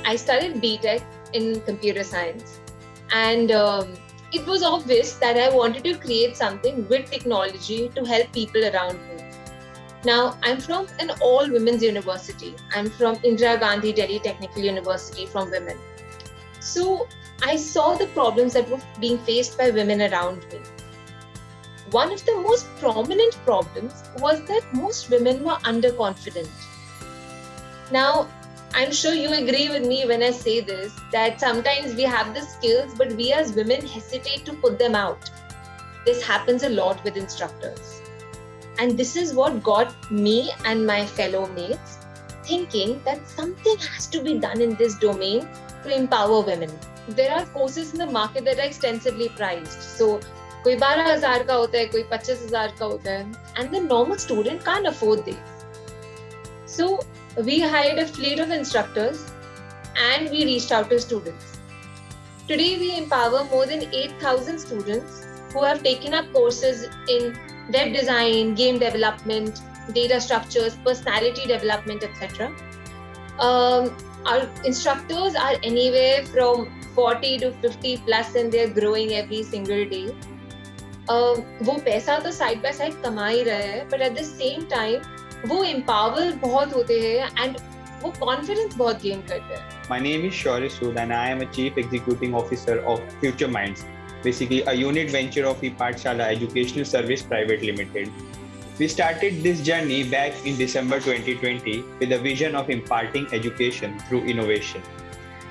I studied BTech in computer science, and it was obvious that I wanted to create something with technology to help people around me. Now, I'm from an all-women's university. I'm from Indira Gandhi Delhi Technical University from women. So I saw the problems that were being faced by women around me. One of the most prominent problems was that most women were underconfident. Now, I'm sure you agree with me when I say this, that sometimes we have the skills, but we as women hesitate to put them out. This happens a lot with instructors. And this is what got me and my fellow mates thinking that something has to be done in this domain to empower women. There are courses in the market that are extensively priced. So, कोई 12,000 का होता है, कोई 25,000 का होता है, and the normal student can't afford this. So, we hired a fleet of instructors and we reached out to students. Today, we empower more than 8,000 students who have taken up courses in web design, game development, data structures, personality development, etc. Our instructors are anywhere from 40 to 50 plus and they're growing every single day. वो पैसा तो side by side कमा ही रहे हैं, but at the same time वो empower बहुत होते हैं and वो confidence बहुत gain करते हैं. My name is Shaurya Sood and I am a Chief Executing Officer of Future Minds, basically a unit venture of ePathshala Educational Service Private Limited. We started this journey back in December 2020 with a vision of imparting education through innovation.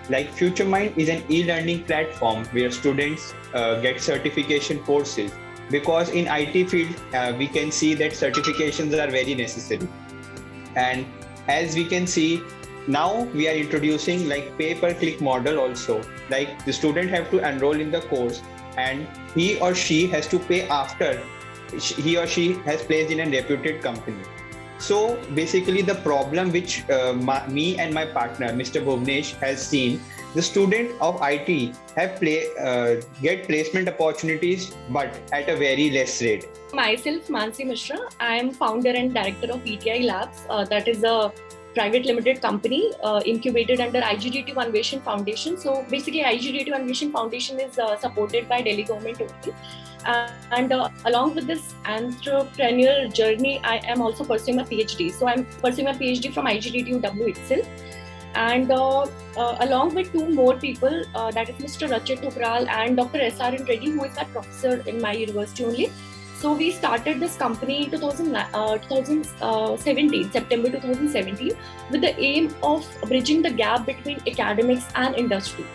Like Future Mind is an e-learning platform where students get certification courses, because in IT field we can see that certifications are very necessary. And as we can see, now we are introducing like pay-per-click model also. Like the student have to enroll in the course and he or she has to pay after he or she has placed in a reputed company. So basically the problem which me and my partner, Mr. Bhuvnesh, has seen, the student of IT have get placement opportunities, but at a very less rate. Myself, Mansi Mishra. I am founder and director of ETI Labs. That is a private limited company incubated under IGDT Anveshan Foundation. So basically IGDT Anveshan Foundation is supported by Delhi government only. And along with this entrepreneurial journey, I am also pursuing a PhD. So I'm pursuing a PhD from IGDTUW itself. And along with two more people, that is Mr. Rachit Thupral and Dr. S.R.N. Reddy, who is a professor in my university only. So we started this company in 2017, September 2017, with the aim of bridging the gap between academics and industry.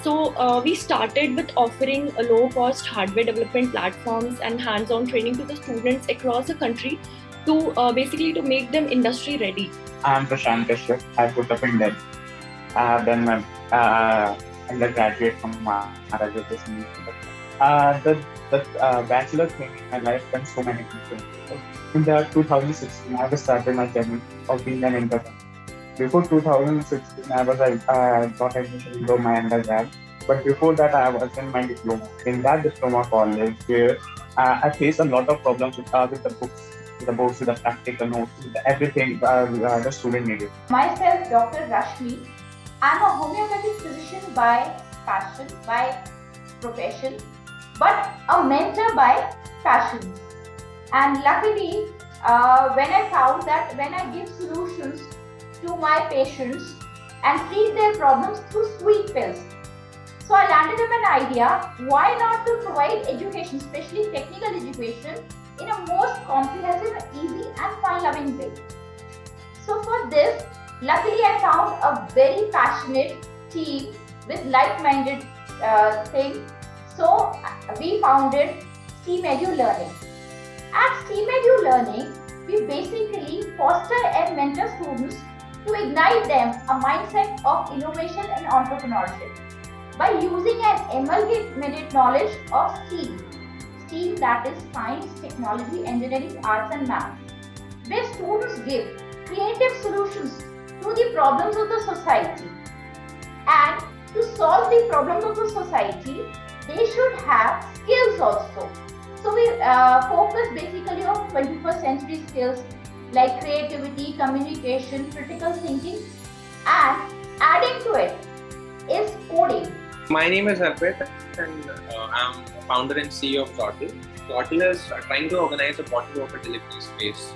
So we started with offering a low-cost hardware development platforms and hands-on training to the students across the country to basically to make them industry ready. I am Prashant Kashyap. I put up in Delhi. I have done my undergraduate from Maharaj Education. The bachelor thing in my life done so many things. In the 2016, I started my journey of being an entrepreneur. Before 2016, I got admission into my undergrad. But before that, I was in my diploma. In that diploma college, where I faced a lot of problems with the books, with the practical notes, with everything the student needed. Myself, Dr. Rashmi. I'm a homeopathic physician by passion, by profession, but a mentor by passion. And luckily, when I found that when I give solutions to my patients and treat their problems through sweet pills. So I landed up an idea, why not to provide education, especially technical education, in a most comprehensive, easy and fun-loving way. So for this, luckily I found a very passionate team with like-minded thing. So we founded STEAM Edu Learning. At STEAM Edu Learning, we basically foster and mentor students to ignite them a mindset of innovation and entrepreneurship by using an amalgamated knowledge of STEAM. STEAM, that is science, technology, engineering, arts and math, where students give creative solutions to the problems of the society. And to solve the problems of the society, they should have skills also. So we focus basically on 21st century skills like creativity, communication, critical thinking, and adding to it, My name is Arpit, and I'm founder and CEO of Total. Total is trying to organize a bottled water delivery space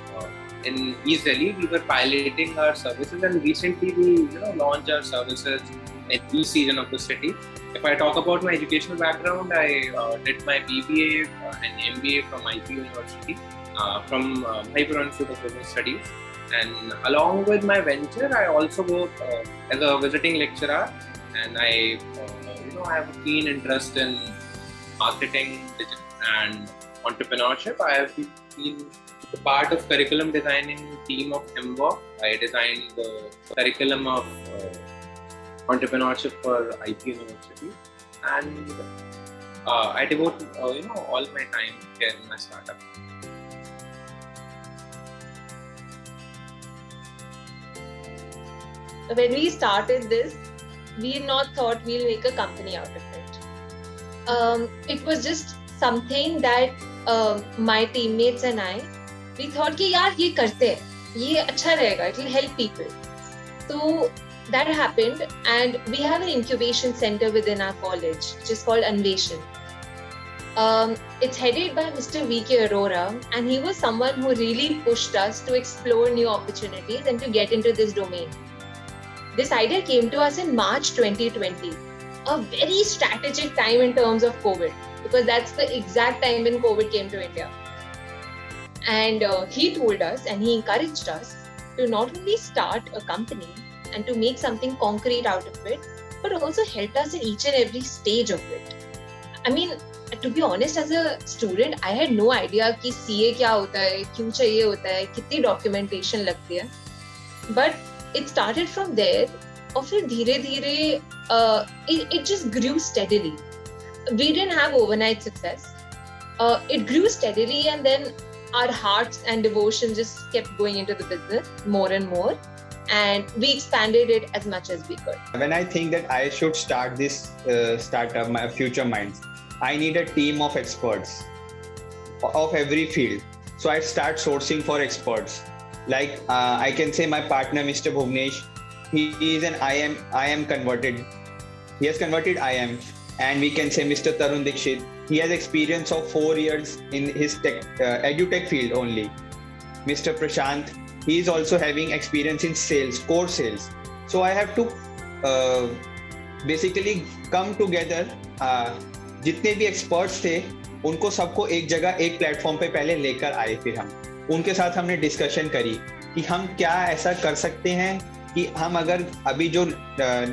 in East Delhi. We were piloting our services, and recently we launched our services in east region of the city. If I talk about my educational background, I did my BBA and MBA from IP University from Hyper Institute of Business Studies. And along with my venture, I also work as a visiting lecturer, and I have a keen interest in marketing and entrepreneurship. I have been the part of curriculum designing team of MWOC. I designed the curriculum of entrepreneurship for IP University, and I devote all my time here in my startup. When we started this, we not thought we'll make a company out of it. It was just something that my teammates and we thought कि यार ये करते हैं, ये अच्छा रहेगा, it will help people. So that happened, and we have an incubation center within our college, which is called Anveshan. It's headed by Mr. V.K. Arora, and he was someone who really pushed us to explore new opportunities and to get into this domain. This idea came to us in March 2020, a very strategic time in terms of COVID, because that's the exact time when COVID came to India. And he told us, and he encouraged us to not only start a company and to make something concrete out of it, but also helped us in each and every stage of it. I mean, to be honest, as a student, I had no idea कि CA क्या होता है, क्यों चाहिए होता है, कितनी documentation लगती है. But it started from there, और फिर धीरे-धीरे it just grew steadily. We didn't have overnight success. It grew steadily, and then our hearts and devotion just kept going into the business more and more, and we expanded it as much as we could. When I think that I should start this startup, my Future Minds, I need a team of experts of every field. So I start sourcing for experts. Like I can say my partner, Mr. Bhuvnesh, he is an IM converted. He has converted IM. And we can say Mr. Tarun Dikshit, he has experience of 4 years in his edutech field only. Mr. Prashant, he is also having experience in sales, core sales. So I have to basically come together. जितने भी experts थे, उनको सबको एक जगह एक platform पे पहले लेकर आए. फिर हम उनके साथ हमने डिस्कशन करी कि हम क्या ऐसा कर सकते हैं कि हम अगर अभी जो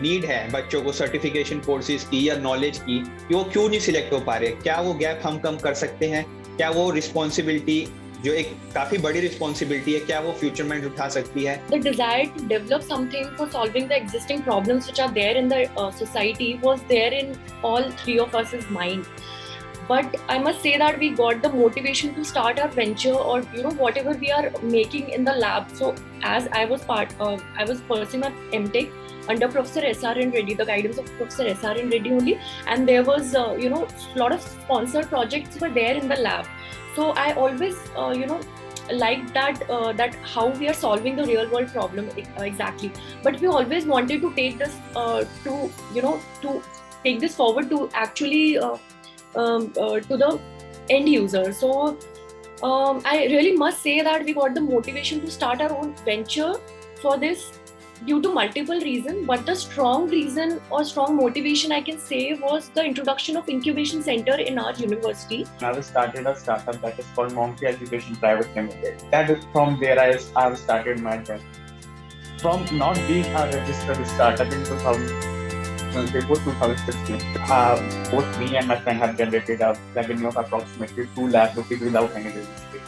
नीड है बच्चों को सर्टिफिकेशन कोर्सेज की या नॉलेज की, कि वो क्यों नहीं सिलेक्ट हो पा रहे, क्या वो गैप हम कम कर सकते हैं, क्या वो रिस्पॉन्सिबिलिटी जो एक काफी बड़ी रिस्पॉन्सिबिलिटी है, क्या वो फ्यूचर माइंड उठा सकती है. The desire to develop something for solving the existing problems which are there in the society was there in all three of us's mind. But I must say that we got the motivation to start our venture, or whatever we are making in the lab. So as I was pursuing my MTech under Professor S.R.N. Reddy, the guidance of Professor S.R.N. Reddy only, and there was lot of sponsored projects were there in the lab. So I always liked that how we are solving the real world problem exactly. But we always wanted to take this to take this forward to actually to the end user. So I really must say that we got the motivation to start our own venture for this due to multiple reasons, but the strong reason or strong motivation I can say was the introduction of incubation center in our university. I started a startup that is called Monkey Education Private Limited. That is from there I have started my journey. From not being a registered startup in 2016, both me and my friend have generated a revenue of approximately 2 lakh rupees without any registration.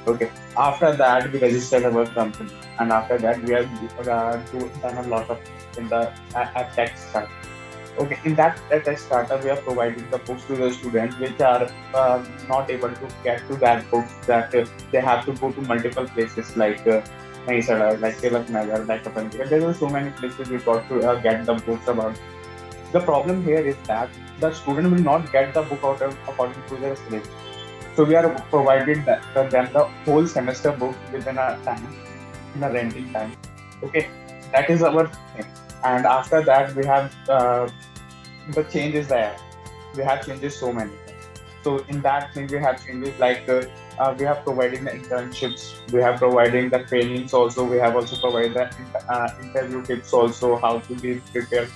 Okay. After that, we registered our company, and after that, we have done a lot of in the tech startup. Okay, in that tech startup, we are providing the books to the students which are not able to get to that books, that they have to go to multiple places like Naisada, like Tilak Nagar, like Kapanjika. There are so many places we got to get the books about. The problem here is that the student will not get the book out according to their syllabus. So we are provided them the whole semester book within a time, in a renting time. Okay, that is our thing. And after that, we have the change is there. We have changes so many. So in that thing, we have changes like we have providing the internships, we have providing the trainings also, we have also provided the interview tips also, how to be prepared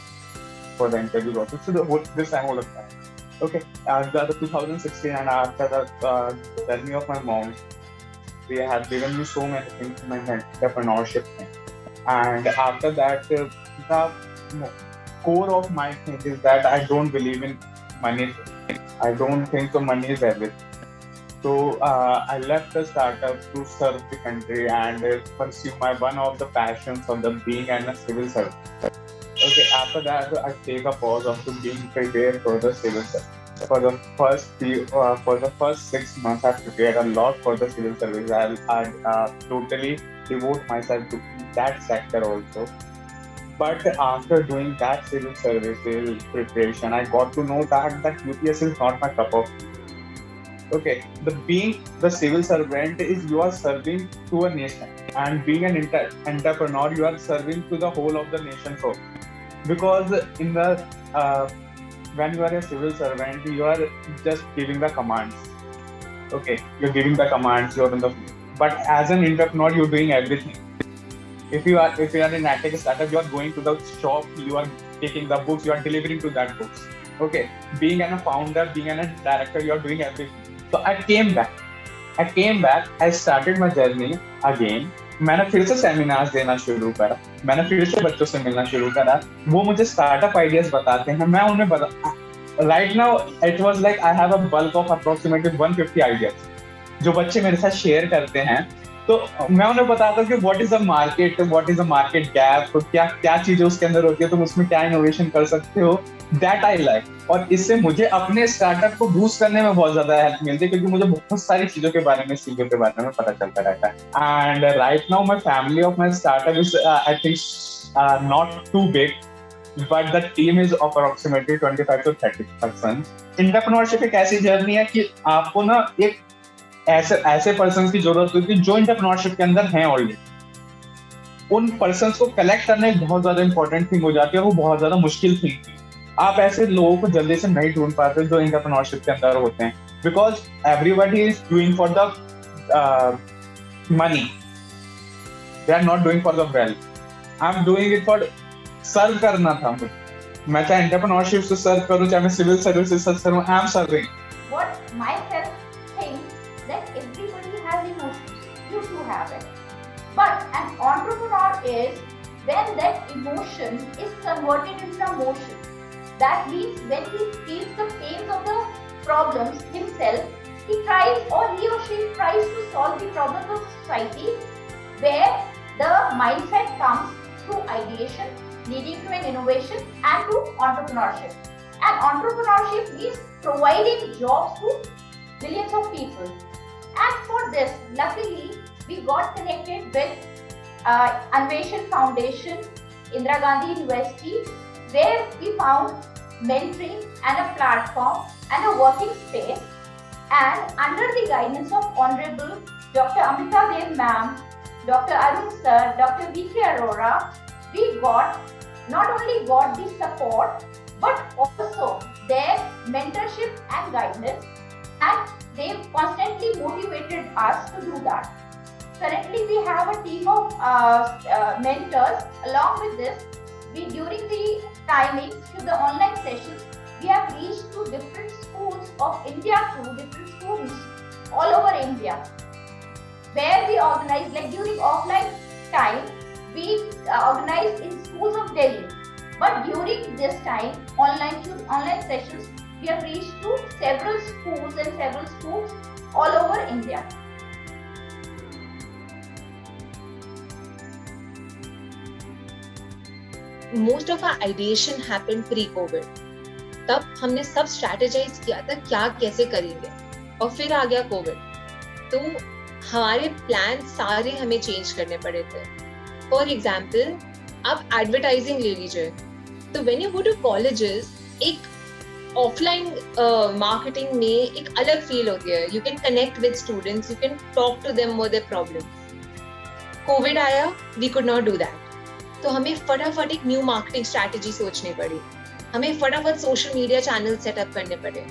for the interview also. So this time all of that. Okay, the 2016 and after the journey of my mom, they have given me so many things in my entrepreneurship thing. And after that, the core of my thing is that I don't believe in money. I don't think so money is everything. So I left the startup to serve the country and pursue my one of the passions of the being and a civil servant. Okay, after that I take a pause of being prepared for the civil service. For the first 6 months, I prepared a lot for the civil service. I totally devote myself to that sector also. But after doing that civil services preparation, I got to know that UPS is not my cup of tea. Okay, being the civil servant is you are serving to a nation, and being an entrepreneur, you are serving to the whole of the nation. So, because in the when you are a civil servant, you are just giving the commands. Okay, you're giving the commands. You're in the, but as an entrepreneur, you're doing everything. If you are in a tech startup, you are going to the shop, you are taking the books, you are delivering to that books. Okay, being a founder, being a director, you are doing everything. So I came back, I started my journey again. मैंने फिर से seminars देना शुरू करा, मैंने फिर से बच्चों से मिलना शुरू करा. वो मुझे स्टार्टअप आइडियाज बताते हैं, मैं उन्हें बता. Right now it was like I have a bulk of approximately 150 ideas जो बच्चे मेरे साथ शेयर करते हैं. तो मैं उन्हें बताता हूँ कि what is a market gap, तो क्या चीजें उसके अंदर होती है, तुम उसमें क्या इनोवेशन कर सकते हो. That I like. और इससे मुझे अपने स्टार्टअप को बूस्ट करने में बहुत ज्यादा हेल्प मिलती है, क्योंकि मुझे बहुत सारी चीजों के बारे में पता चलता रहता है. And right now my family of my startup is I think not too big, but the team is approximately 25 to 30%. Entrepreneurship एक ऐसी जर्नी है कि आपको ना एक ऐसे पर्सन की जरूरत होती है जो एंटरप्रेन्योरशिप के अंदर हैं ऑलरेडी. उन पर्सन को कलेक्ट करना एक बहुत ज्यादा इंपॉर्टेंट थिंग हो जाती है, और वो बहुत ज्यादा मुश्किल थिंग. आप ऐसे लोगों को जल्दी से नहीं ढूंढ पाते जो एंटरप्रेन्योरशिप के अंदर होते हैं, because everybody is doing for the money, they are not doing for the wealth. I am doing it for serve करना था मुझे. मैं चाहे एंटरप्रेन्योरशिप से सर्व करूं, चाहे मैं सिविल सर्विस से सर्व करूं, I am serving. What myself think that everybody has emotions. You too have it. But an entrepreneur is when that emotion is converted into motion. That means when he feels the pains of the problems himself, he tries or she tries to solve the problems of society, where the mindset comes through ideation, leading to an innovation and to entrepreneurship. And entrepreneurship means providing jobs to millions of people. And for this, luckily, we got connected with Anveshan Foundation, Indira Gandhi University, where we found mentoring and a platform and a working space. And under the guidance of Honorable Dr. Amita Dev Ma'am, Dr. Arun Sir, Dr. V.K. Arora, we not only got the support, but also their mentorship and guidance, and they constantly motivated us to do that. Currently, we have a team of mentors. Along with this, during the timings to the online sessions, we have reached to different schools of India, to different schools all over India, where we organize, like during offline time, we organized in schools of Delhi. But during this time, online sessions, we have reached to several schools and several schools all over India. Most of our ideation happened pre-COVID. तब हमने सब strategise किया था क्या कैसे करेंगे, और फिर आ गया कोविड, तो हमारे प्लान सारे हमें चेंज करने पड़े थे. फॉर एग्जाम्पल, आप एडवर्टाइजिंग ले लीजिए, तो when you go to colleges, एक ऑफलाइन मार्केटिंग में एक अलग फील होती है. You can connect with students, you can talk to them about their problems. COVID आया, we could not do that, तो हमें फटाफट एक न्यू मार्केटिंग स्ट्रैटेजी सोचनी पड़ी. हमें फटाफट सोशल मीडिया चैनल सेटअप करने पड़े.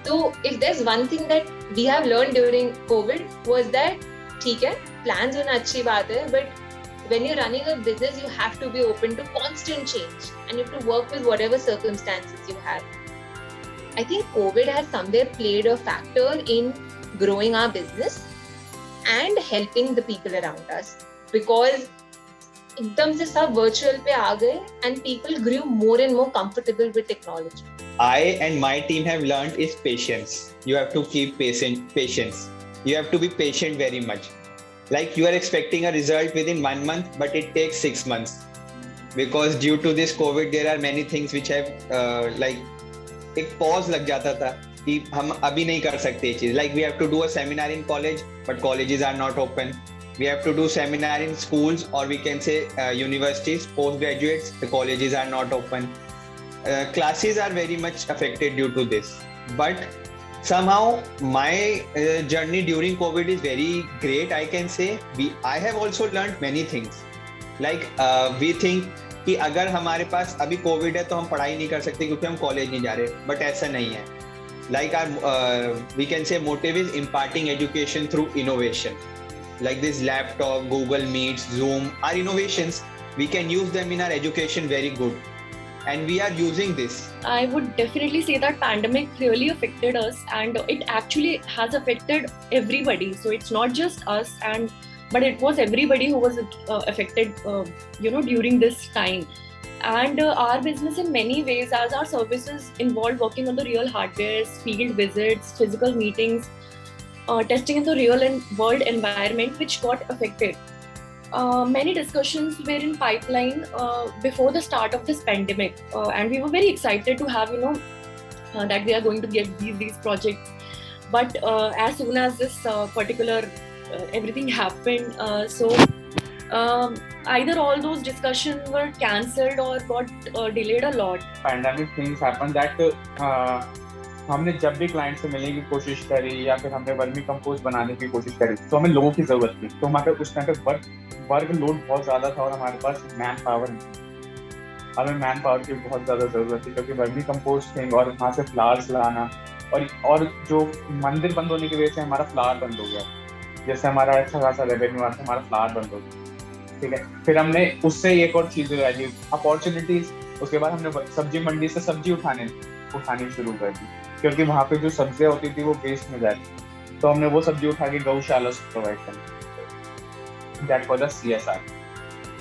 तो if there's one thing that we have learned during COVID was that ठीक है, plans होना अच्छी बात है, but when you're running a business, you have to be open to constant change and you have to work with whatever circumstances you have. I think COVID has somewhere played a factor in growing our business and helping the people around us, because एकदम से सब virtual पे आ गए and people grew more and more comfortable with technology. I and my team have learned is patience. You have to keep patience. You have to be patient very much. Like you are expecting a result within 1 month, but it takes 6 months. Because due to this COVID, there are many things which have एक pause लग जाता था कि हम अभी नहीं कर सकते ये चीज. Like we have to do a seminar in college, but colleges are not open. We have to do seminar in schools, or we can say universities, postgraduates, the colleges are not open. Classes are very much affected due to this. But somehow my journey during COVID is very great, I can say. I have also learned many things. Like we think कि अगर हमारे पास अभी Covid है तो हम पढ़ाई नहीं कर सकते क्योंकि हम कॉलेज नहीं जा रहे, बट ऐसा नहीं है. Like our we can say motive is imparting education through innovation. Like this laptop, Google Meets, Zoom are innovations. We can use them in our education very good. And we are using this. I would definitely say that pandemic really affected us, and it actually has affected everybody. So it's not just us, but it was everybody who was affected, during this time. And our business in many ways, as our services involved working on the real hardware, field visits, physical meetings, testing in the real world environment, which got affected. Many discussions were in pipeline before the start of this pandemic, and we were very excited to have, that we are going to get these projects. But as soon as this particular everything happened, either all those discussions were cancelled or got delayed a lot. Pandemic things happened that हमने जब भी client से मिलने की कोशिश करी या फिर हमने वर्मी कंपोस्ट बनाने की कोशिश करी तो हमें लोगों की जरूरत थी. तो हमारे उस टाइम पे वर्क लोड बहुत ज्यादा था और हमारे पास मैन पावर नहीं. हमें मैन पावर की बहुत ज्यादा जरूरत थी क्योंकि वर्मी कंपोस्टिंग और वहाँ से फ्लावर्स लाना और जो मंदिर बंद होने की वजह से हमारा फ्लावर बंद हो गया. जैसे हमारा अच्छा खासा रेवेन्यू आता हमारा फ्लावर बंद हो गया. ठीक है, फिर हमने उससे एक और चीज ली अपॉर्चुनिटीज. उसके बाद हमने सब्जी मंडी से सब्जी उठानी शुरू कर दी क्योंकि वहाँ पे जो सब्जियाँ होती थी वो वेस्ट में जाती. तो हमने वो सब्जी उठा के गौशाला से प्रोवाइड करी. That was the CSR.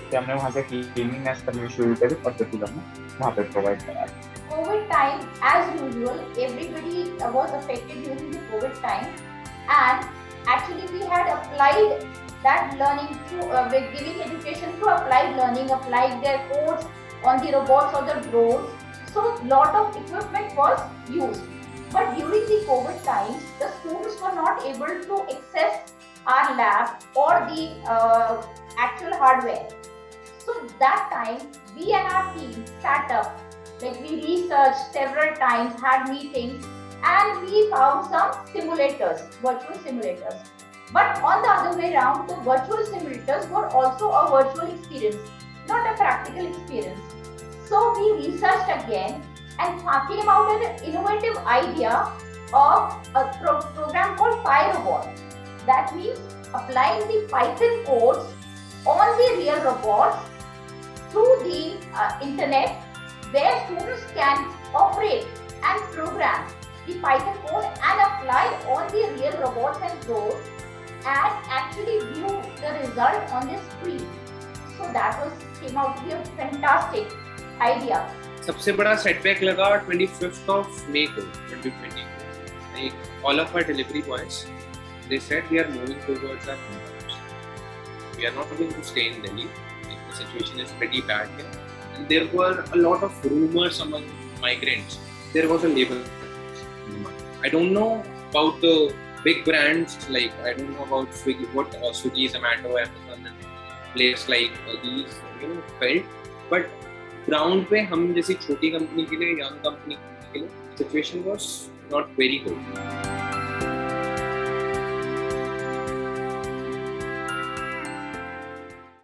कि हमने वहाँ से क्लीनिंग करनी शुरू करी और फिर हमने वहाँ पे प्रोवाइड करा. COVID time, as usual, everybody was affected during the COVID time, and actually we had applied that learning to giving education through applied learning, applied their codes on the robots or the drones. So lot of equipment was used. But during the COVID times, the students were not able to access our lab or the actual hardware. So that time, we and our team sat up, like we researched several times, had meetings, and we found some simulators, virtual simulators. But on the other way around, the virtual simulators were also a virtual experience, not a practical experience. So we researched again and came out with an innovative idea of a program called PyRobot. That means applying the Python codes on the real robots through the internet, where students can operate and program the Python code and apply on the real robots and drones and actually view the result on the screen. So that came out to be a fantastic idea. सबसे बड़ा setback लगा 25th of May को 2020. Like all of our delivery boys, they said we are moving towards our hometowns. We are not going to stay in Delhi. Like, the situation is pretty bad here. And there were a lot of rumors among migrants. There was a label. I don't know about the big brands, like I don't know about Swiggy, Swiggy, Zomato, Amazon, and place like these, felt. But ground पे हम जैसी छोटी company के लिए, young company के लिए situation was not very good.